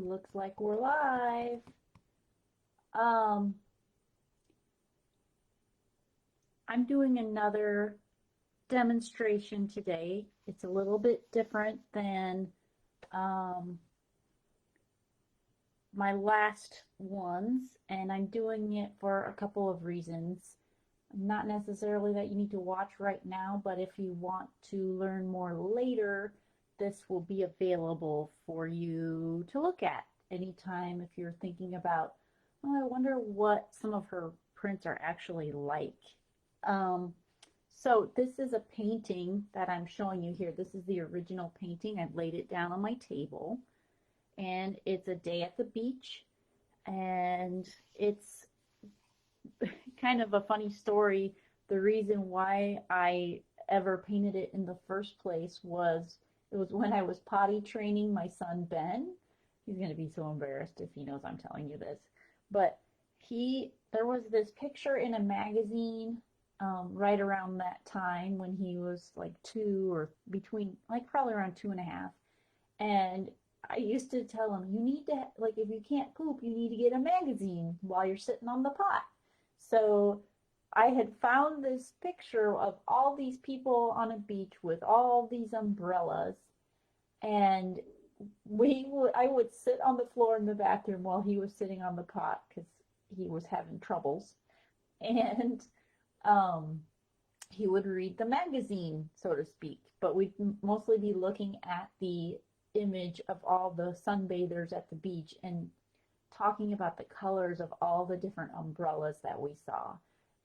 Looks like we're live. Um, I'm doing another demonstration today. It's a little bit different than um, my last ones, and I'm doing it for a couple of reasons. Not necessarily that you need to watch right now, but if you want to learn more later, this will be available for you to look at anytime if you're thinking about, oh, I wonder what some of her prints are actually like. Um, so this is a painting that I'm showing you here. This is the original painting. I've laid it down on my table, and it's a day at the beach, and it's kind of a funny story. The reason why I ever painted it in the first place was it was when I was potty training my son Ben. He's going to be so embarrassed if he knows I'm telling you this. But there was this picture in a magazine right around that time when he was like two or between, like probably around 2.5. And I used to tell him, you need to, like, if you can't poop, you need to get a magazine while you're sitting on the pot. So I had found this picture of all these people on a beach with all these umbrellas, and I would sit on the floor in the bathroom while he was sitting on the pot because he was having troubles, and um, he would read the magazine, so to speak. But we'd mostly be looking at the image of all the sunbathers at the beach and talking about the colors of all the different umbrellas that we saw.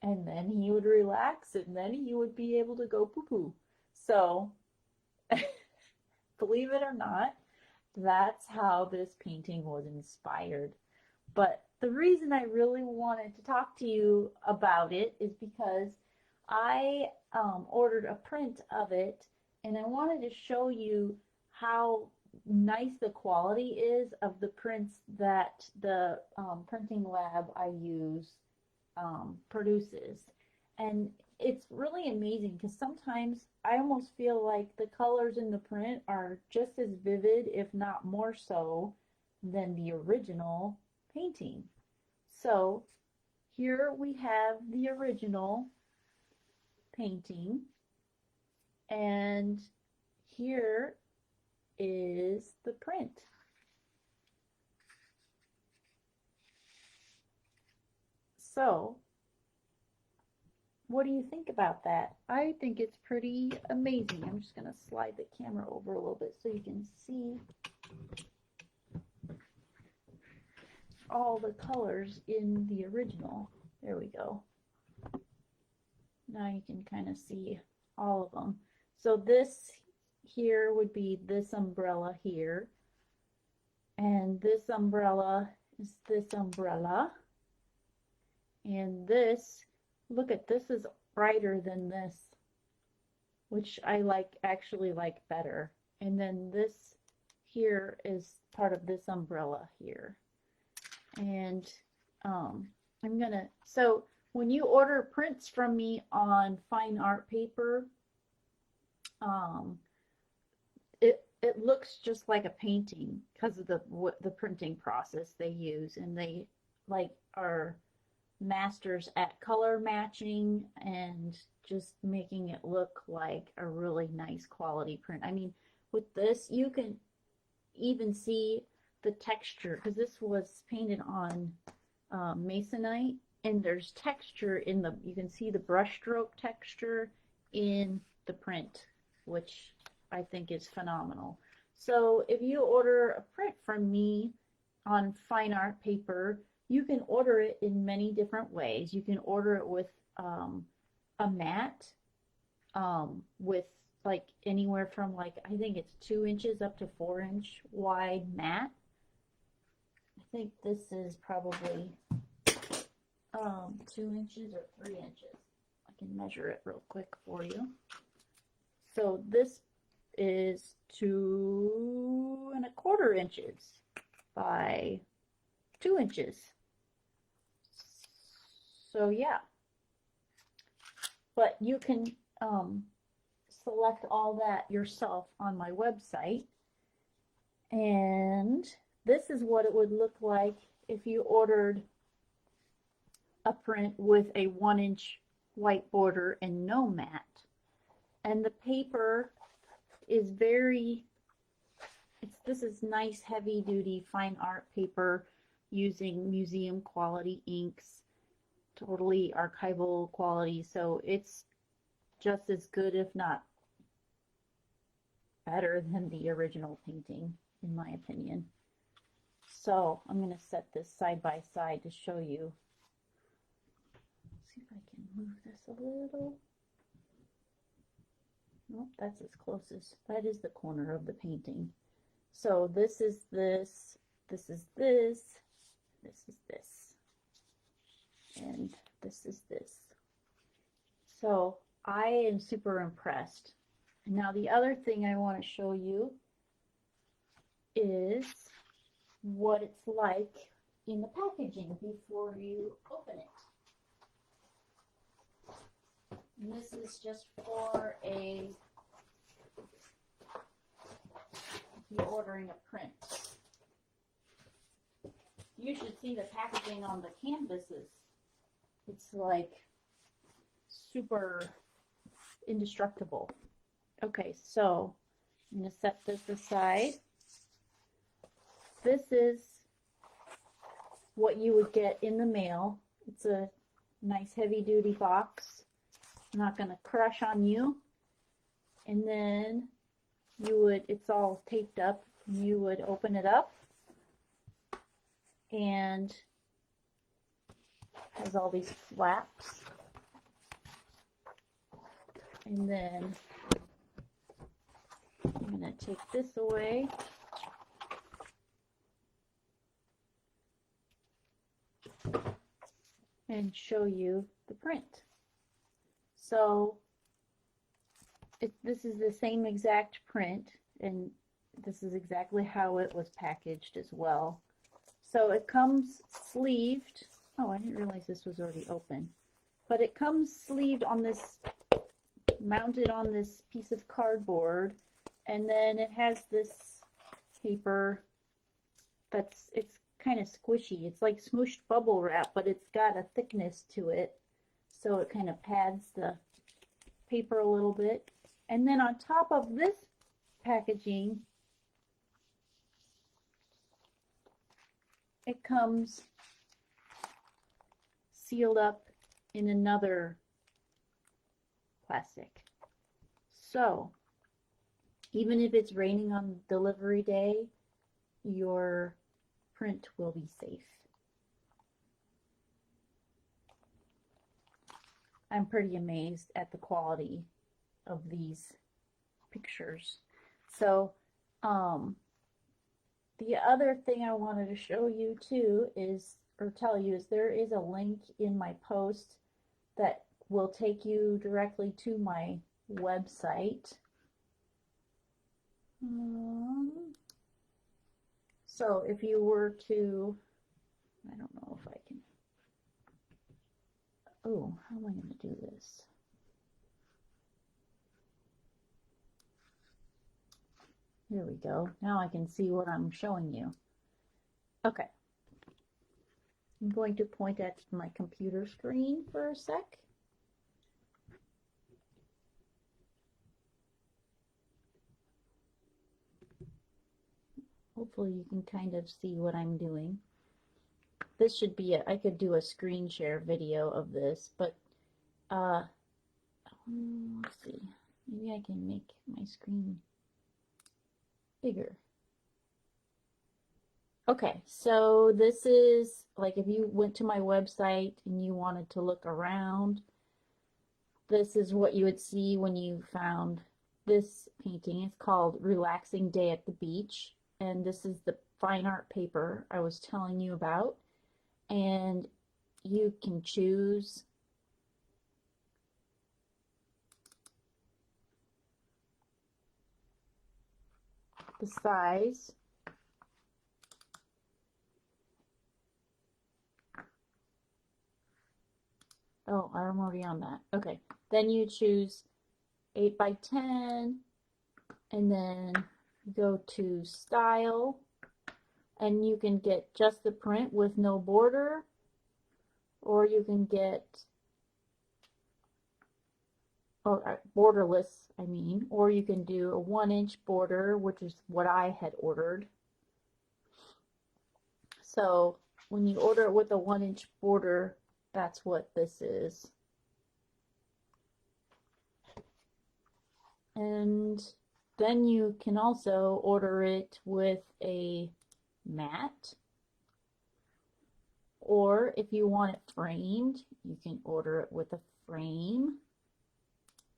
And then he would relax and then he would be able to go poo poo. So, believe it or not, that's how this painting was inspired. But the reason I really wanted to talk to you about it is because I ordered a print of it and I wanted to show you how nice the quality is of the prints that the printing lab I use produces. And it's really amazing because sometimes I almost feel like the colors in the print are just as vivid, if not more so, than the original painting. So here we have the original painting, and here is the print. So what do you think about that? I think it's pretty amazing. I'm just going to slide the camera over a little bit so you can see all the colors in the original. There we go. Now you can kind of see all of them. So this here would be this umbrella here. And this umbrella is this umbrella. And this, look at this, is brighter than this, which I actually like better. And then this here is part of this umbrella here. And so when you order prints from me on fine art paper, it looks just like a painting because of the printing process they use, and they are masters at color matching and just making it look like a really nice quality print. I mean, with this you can even see the texture because this was painted on masonite, and there's texture in you can see the brushstroke texture in the print, which I think is phenomenal. So if you order a print from me on fine art paper, you can order it in many different ways. You can order it with a mat with like anywhere from I think it's 2 inches up to 4-inch wide mat. I think this is probably 2 inches or 3 inches. I can measure it real quick for you. So this is 2¼ inches by 2 inches. So yeah, but you can select all that yourself on my website. And this is what it would look like if you ordered a print with a 1-inch white border and no mat. And the paper is this is nice heavy duty fine art paper using museum quality inks, totally archival quality, so it's just as good, if not better, than the original painting, in my opinion. So I'm going to set this side by side to show you. Let's see if I can move this a little. Nope, that's as close as, that is the corner of the painting. So this is this, this is this, this is this, and this is this. So I am super impressed. Now the other thing I want to show you is what it's like in the packaging before you open it. And this is just for if you're ordering a print. You should see the packaging on the canvases. It's like super indestructible. Okay, so I'm going to set this aside. This is what you would get in the mail. It's a nice heavy duty box. Not going to crush on you. And then you would, it's all taped up. You would open it up and has all these flaps. And then I'm going to take this away. And show you the print. So this is the same exact print, and this is exactly how it was packaged as well. So it comes sleeved. Oh, I didn't realize this was already open. But it comes sleeved on this, mounted on this piece of cardboard, and then it has this paper it's kind of squishy. It's like smooshed bubble wrap, but it's got a thickness to it, so it kind of pads the paper a little bit. And then on top of this packaging, it comes sealed up in another plastic. So even if it's raining on delivery day, your print will be safe. I'm pretty amazed at the quality of these pictures. So the other thing I wanted to show you too is, or tell you, is there is a link in my post that will take you directly to my website. So if you were to, I don't know if I can, oh, how am I going to do this? Here we go. Now I can see what I'm showing you. Okay. I'm going to point at my computer screen for a sec. Hopefully you can kind of see what I'm doing. This should be I could do a screen share video of this, but let's see. Maybe I can make my screen bigger. Okay, so this is like if you went to my website and you wanted to look around, this is what you would see when you found this painting. It's called Relaxing Day at the Beach, and this is the fine art paper I was telling you about. And you can choose the size. Oh, I'm already on that. Okay, then you choose 8 by 10, and then go to style, And you can get just the print with no border, or you can get borderless, I mean, or you can do a 1-inch border, which is what I had ordered. So when you order it with a 1-inch border, that's what this is. And then you can also order it with a mat, or if you want it framed, you can order it with a frame.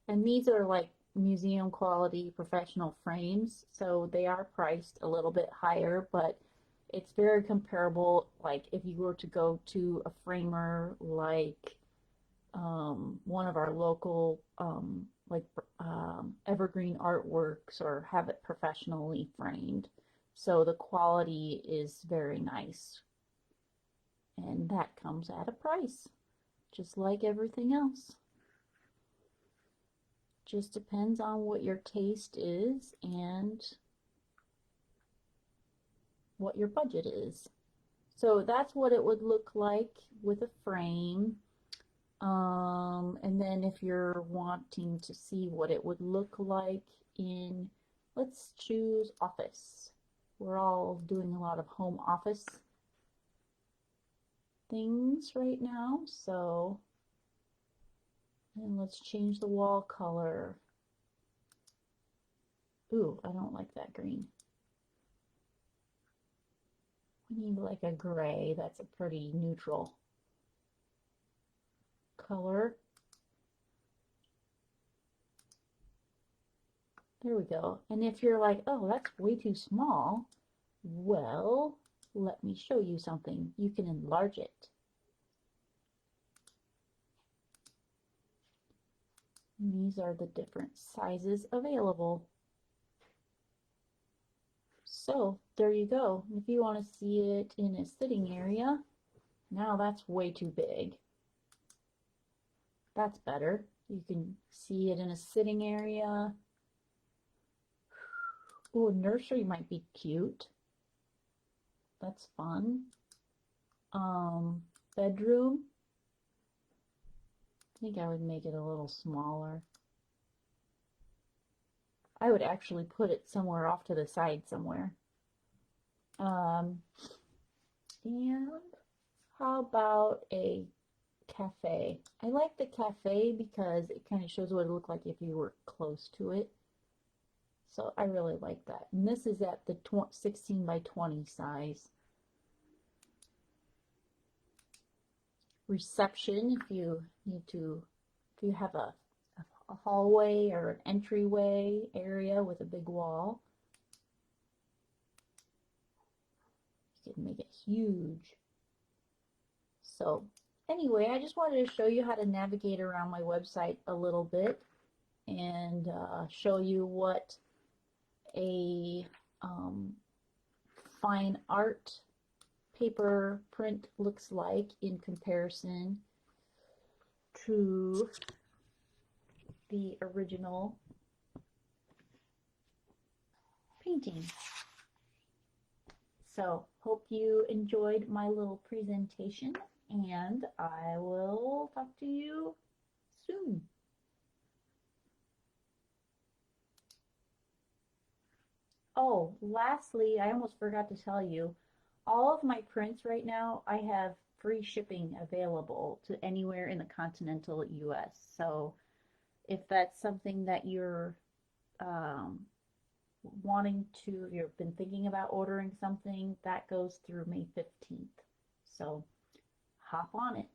And these are like museum quality professional frames, so they are priced a little bit higher, but it's very comparable. Like if you were to go to a framer like one of our local Evergreen Artworks, or have it professionally framed. So the quality is very nice. And that comes at a price, just like everything else. Just depends on what your taste is and what your budget is. So that's what it would look like with a frame. And then if you're wanting to see what it would look like in, let's choose office. We're all doing a lot of home office things right now, so, and let's change the wall color. Ooh, I don't like that green. We need like a gray. That's a pretty neutral color. There we go. And if you're like, oh, that's way too small, well, let me show you something. You can enlarge it. And these are the different sizes available. So there you go. If you want to see it in a sitting area, now that's way too big. That's better. You can see it in a sitting area. Ooh, nursery might be cute. That's fun. Bedroom. I think I would make it a little smaller. I would actually put it somewhere off to the side somewhere. And how about a cafe? I like the cafe because it kind of shows what it would look like if you were close to it. So I really like that. And this is at the 16 by 20 size. Reception, if you have a hallway or an entryway area with a big wall, you can make it huge. So anyway, I just wanted to show you how to navigate around my website a little bit and show you what a fine art paper print looks like in comparison to the original painting. So hope you enjoyed my little presentation, and I will talk to you soon. Oh, lastly, I almost forgot to tell you, all of my prints right now, I have free shipping available to anywhere in the continental US. So if that's something that you're um, wanting to, if you've been thinking about ordering something, that goes through May 15th. So hop on it.